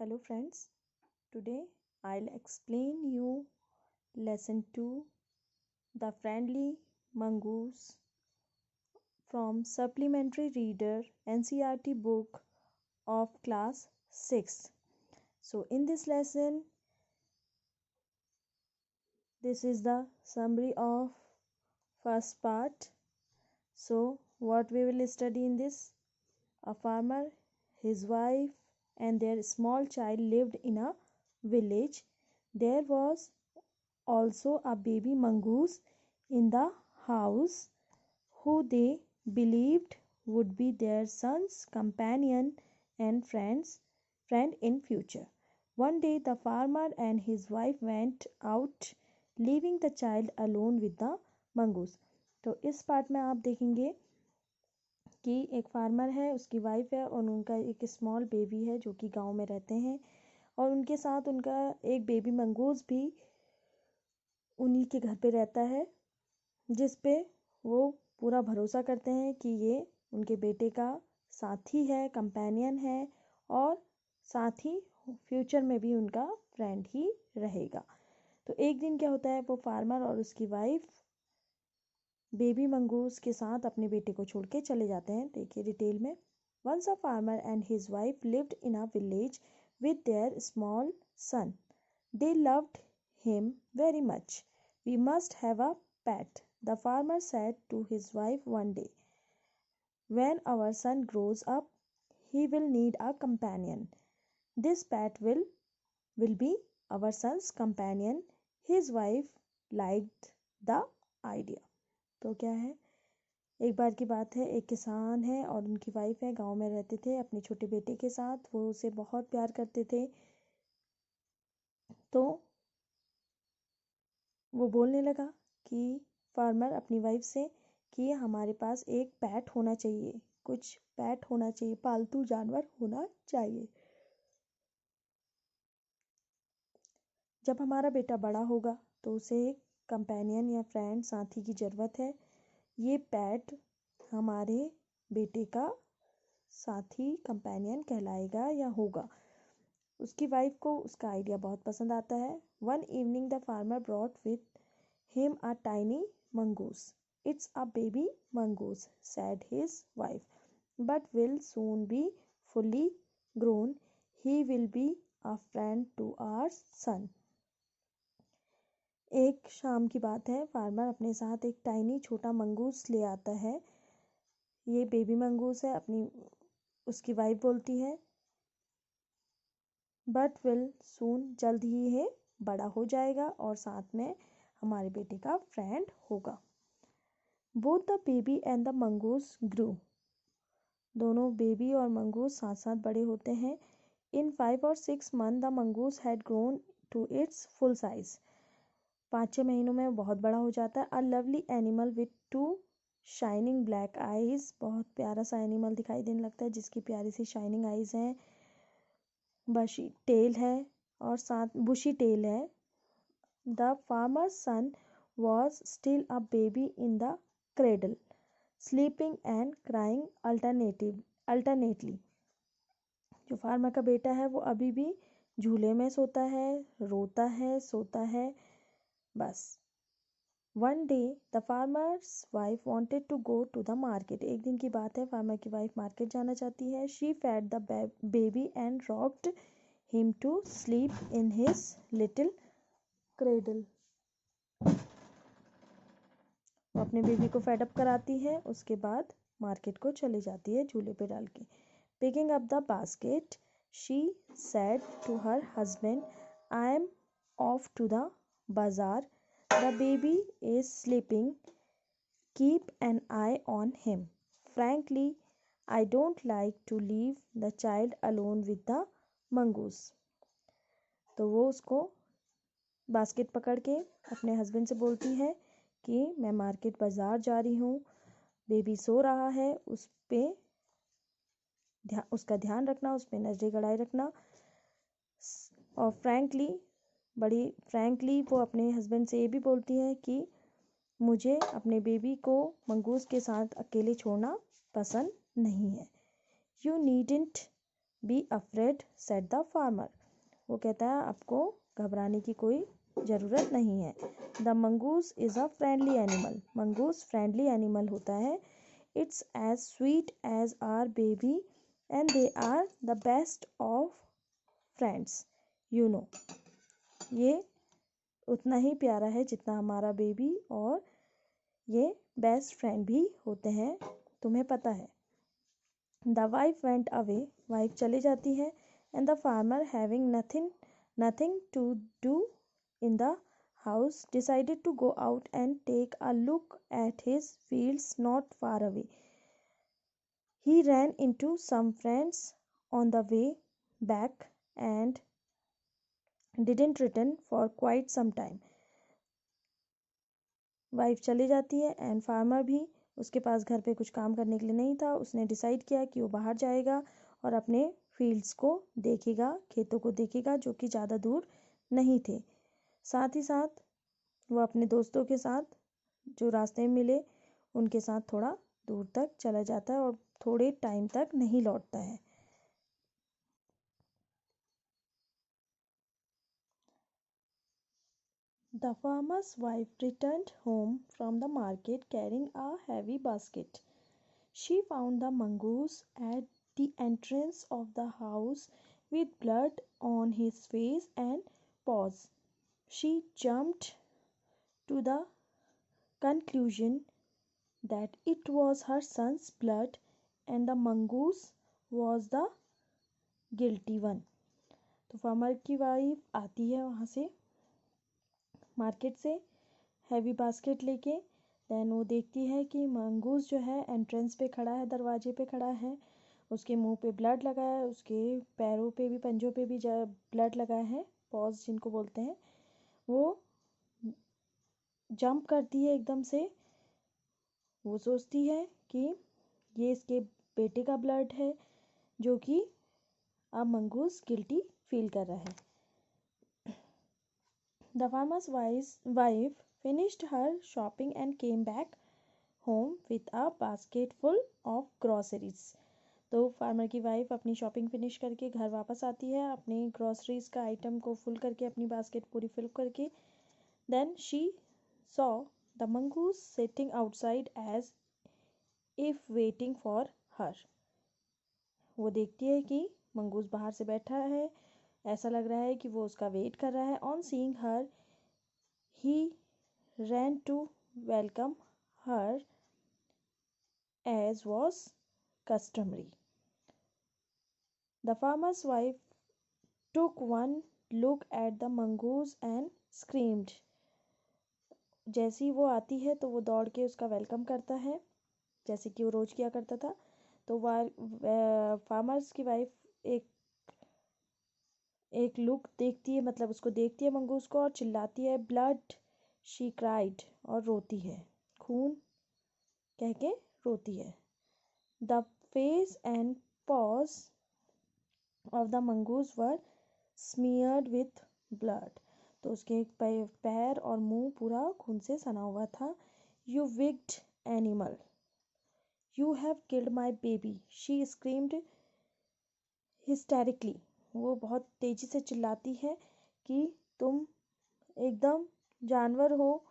Hello friends, today I'll explain you lesson 2, The Friendly Mongoose from Supplementary Reader NCERT book of class 6. So in this lesson, this is the summary of first part. So what we will study in this? A farmer, his wife and their small child lived in a village. There was also a baby mongoose in the house who they believed would be their son's companion and friend in future. One day the farmer and his wife went out, leaving the child alone with the mongoose. तो इस part में आप देखेंगे कि एक farmer है, उसकी wife है और उनका एक स्मॉल बेबी है जो कि गांव में रहते हैं और उनके साथ उनका एक बेबी मंगूस भी उन्हीं के घर पे रहता है, जिस पे वो पूरा भरोसा करते हैं कि ये उनके बेटे का साथी है, कंपेनियन है और साथ ही फ्यूचर में भी उनका फ्रेंड ही रहेगा। तो एक दिन क्या होता है, वो फार्मर और उसकी वाइफ बेबी मंगूस के साथ अपने बेटे को छोड़ के चले जाते हैं। देखिए डिटेल में। Once a farmer and his wife lived in a village with their small son. They loved him very much. We must have a pet, the farmer said to his wife one day. When our son grows up, he will need a companion. This pet will be our son's companion. His wife liked the idea. तो क्या है, एक बार की बात है, एक किसान है और उनकी वाइफ है, गांव में रहते थे अपने छोटे बेटे के साथ। वो उसे बहुत प्यार करते थे। तो वो बोलने लगा कि फार्मर अपनी वाइफ से कि हमारे पास एक पैट होना चाहिए, कुछ पैट होना चाहिए, पालतू जानवर होना चाहिए। जब हमारा बेटा बड़ा होगा तो उसे एक कंपेनियन या फ्रेंड, साथी की ज़रूरत है। ये पैट हमारे बेटे का साथी, कंपेनियन कहलाएगा या होगा। उसकी वाइफ को उसका आइडिया बहुत पसंद आता है। One evening the farmer brought with him a tiny mongoose. It's a baby mongoose, said his wife, but will soon be fully grown. He will be a friend to our son. एक शाम की बात है, farmer अपने साथ एक tiny छोटा mongoose ले आता है। ये बेबी मंगूस है। अपनी उसकी वाइफ बोलती है बट विल सून, जल्द ही ये बड़ा हो जाएगा और साथ में हमारे बेटे का फ्रेंड होगा। Both the baby and the mongoose grew. दोनों बेबी और मंगूस साथ साथ बड़े होते हैं। इन 5 और 6 month the mongoose had grown to its full size. 5-6 महीनों में बहुत बड़ा हो जाता है। A lovely animal with 2 shining black eyes. बहुत प्यारा सा एनिमल दिखाई देने लगता है जिसकी प्यारी सी शाइनिंग आईज हैं, बशी टेल है और साथ बुशी टेल है। The farmer's son was still a baby in the cradle, sleeping and crying alternately. जो फार्मर का बेटा है वो अभी भी झूले में सोता है, रोता है, सोता है, बस। One day the farmer's wife wanted to go to the market. एक दिन की बात है, फार्मर की वाइफ मार्केट जाना चाहती है। She fed the baby and rocked him to sleep in his little cradle. वो अपने बेबी को फेडअप कराती है, उसके बाद मार्केट को चली जाती है झूले पे डाल के। Picking up the basket she said to her husband, I am off to the bazaar, the baby is sleeping, keep an eye on him, frankly I don't like to leave the child alone with the mongoose. तो वो उसको basket पकड़ के अपने husband से बोलती है कि मैं मार्केट बाज़ार जा रही हूँ, बेबी सो रहा है, उस पे उसका ध्यान रखना, उस पे नजरें गड़ाए रखना। और बड़ी फ्रैंकली वो अपने हस्बैंड से ये भी बोलती है कि मुझे अपने बेबी को मंगूस के साथ अकेले छोड़ना पसंद नहीं है। You needn't be afraid said the farmer. वो कहता है आपको घबराने की कोई ज़रूरत नहीं है। The mongoose is a friendly animal. Mongoose friendly animal होता है। It's as sweet as our baby and they are the best of friends you know. ये उतना ही प्यारा है जितना हमारा बेबी, और ये बेस्ट फ्रेंड भी होते हैं, तुम्हें पता है। The wife went away. Wife चले जाती है। And the farmer having nothing to do in the house decided to go out and take a look at his fields not far away. He ran into some friends on the way back and didn't return for quite some time. Wife चली जाती है and farmer भी, उसके पास घर पे कुछ काम करने के लिए नहीं था। उसने डिसाइड किया कि वो बाहर जाएगा और अपने फील्ड्स को देखेगा, खेतों को देखेगा जो कि ज़्यादा दूर नहीं थे। साथ ही साथ वो अपने दोस्तों के साथ जो रास्ते में मिले उनके साथ थोड़ा दूर तक चला जाता है और थोड़े टाइम तक नहीं लौटता है। The farmer's wife returned home from the market carrying a heavy basket. She found the mongoose at the entrance of the house with blood on his face and paws. She jumped to the conclusion that it was her son's blood and the mongoose was the guilty one. तो farmer की wife आती है वहाँ से, market से, heavy basket लेके। Then वो देखती है कि मंगूस जो है एंट्रेंस पे खड़ा है, दरवाजे पे खड़ा है। उसके मुंह पे ब्लड लगा है, उसके पैरों पे भी, पंजों पे भी ब्लड लगा है, पॉज जिनको बोलते हैं। वो जंप करती है एकदम से। वो सोचती है कि ये इसके बेटे का ब्लड है, जो कि अब मंगूस गिल्टी फील कर रहा है। The farmer's wife finished her shopping and came back home with a basket full of groceries. तो फार्मर की वाइफ अपनी शॉपिंग फिनिश करके घर वापस आती है, अपनी ग्रोसरीज का आइटम को फुल करके, अपनी बास्केट पूरी फिल करके। Then she saw the mongoose sitting outside as if waiting for her. वो देखती है कि मंगूस बाहर से बैठा है, ऐसा लग रहा है कि वो उसका वेट कर रहा है। On seeing her he ran to welcome her as was customary. The farmer's wife took one look at the mongoose and screamed. जैसी वो आती है तो वो दौड़ के उसका वेलकम करता है, जैसे कि वो रोज किया करता था। तो फार्मर्स की वाइफ एक लुक देखती है, मतलब उसको देखती है मंगूस को, और चिल्लाती है ब्लड, शी क्राइड, और रोती है, खून कह के रोती है। The face and pause of the mongoose were smeared with blood. तो उसके पैर और मुंह पूरा खून से सना हुआ था। You wicked animal, you have killed my baby, she screamed हिस्टेरिकली। वो बहुत तेजी से चिल्लाती है कि तुम एकदम जानवर हो,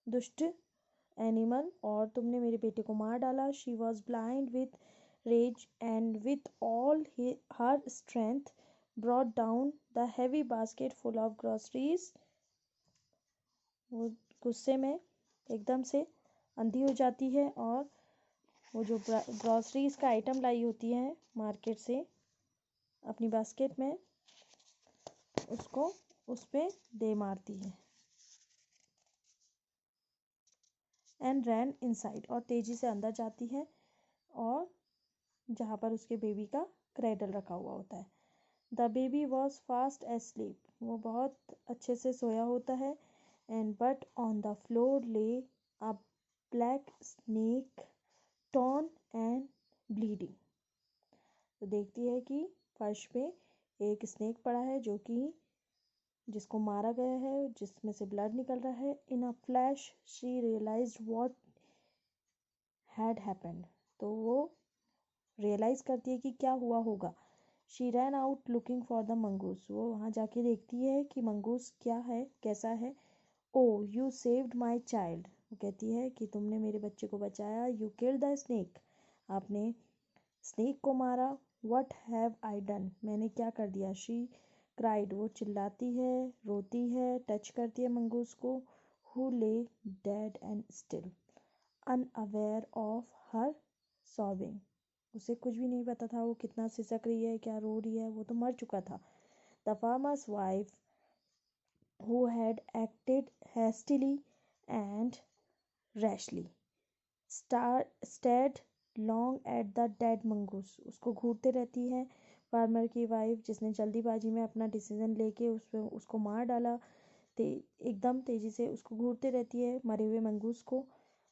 दुष्ट एनिमल, और तुमने मेरे बेटे को मार डाला। She was blind with rage and with all her strength brought down the heavy basket full of groceries. वो गुस्से में एकदम से अंधी हो जाती है और वो जो ग्रोसरीज का आइटम लाई होती है मार्केट से अपनी बास्केट में, उसको उस पर दे मारती है। एंड रैन इनसाइड, और तेजी से अंदर जाती है, और जहाँ पर उसके बेबी का क्रेडल रखा हुआ होता है। The baby was fast asleep, वो बहुत अच्छे से सोया होता है। And but on the floor lay a black snake torn and bleeding. तो देखती है कि फर्श पे एक स्नेक पड़ा है जो कि जिसको मारा गया है, जिसमें से ब्लड निकल रहा है। In a flash she realized what had happened. तो वो रियलाइज़ करती है कि क्या हुआ होगा। She ran out looking for the mongoose, वो वहाँ जाके देखती है कि मंगूस क्या है, कैसा है। ओ यू सेव्ड माई चाइल्ड, वो कहती है कि तुमने मेरे बच्चे को बचाया। यू किल्ड द स्नेक, आपने स्नेक को मारा। वट हैव आई डन, मैंने क्या कर दिया। शी क्राइड, वो चिल्लाती है, रोती है, टच करती है मंगूस को। हु ले dead and still unaware of her sobbing, उसे कुछ भी नहीं पता था वो कितना सिसक रही है, क्या रो रही है, वो तो मर चुका था। The farmer's wife who had acted hastily and rashly stared long at the dead mongoose, उसको घूरते रहती है फार्मर की वाइफ जिसने जल्दीबाजी में अपना डिसीजन लेके उसको मार डाला। एकदम तेजी से उसको घूरते रहती है मरे हुए मंगूस को,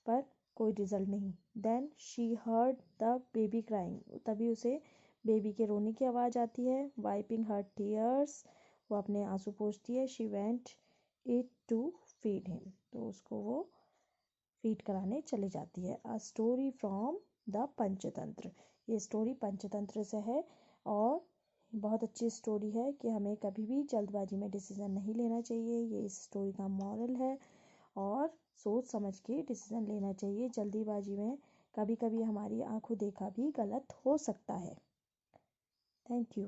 पर कोई रिजल्ट नहीं। Then she heard the baby crying, तभी उसे बेबी के रोने की आवाज़ आती है। वाइपिंग हर टीयर्स, वो अपने आंसू पोंछती है। She went it to feed him, तो उसको वो फीड कराने चली जाती है। A story from the Panchatantra, ये स्टोरी पंचतंत्र से है और बहुत अच्छी स्टोरी है कि हमें कभी भी जल्दबाजी में डिसीज़न नहीं लेना चाहिए, ये इस स्टोरी का मॉरल है। और सोच समझ के डिसीज़न लेना चाहिए, जल्दीबाजी में कभी कभी हमारी आंखों देखा भी गलत हो सकता है। Thank you.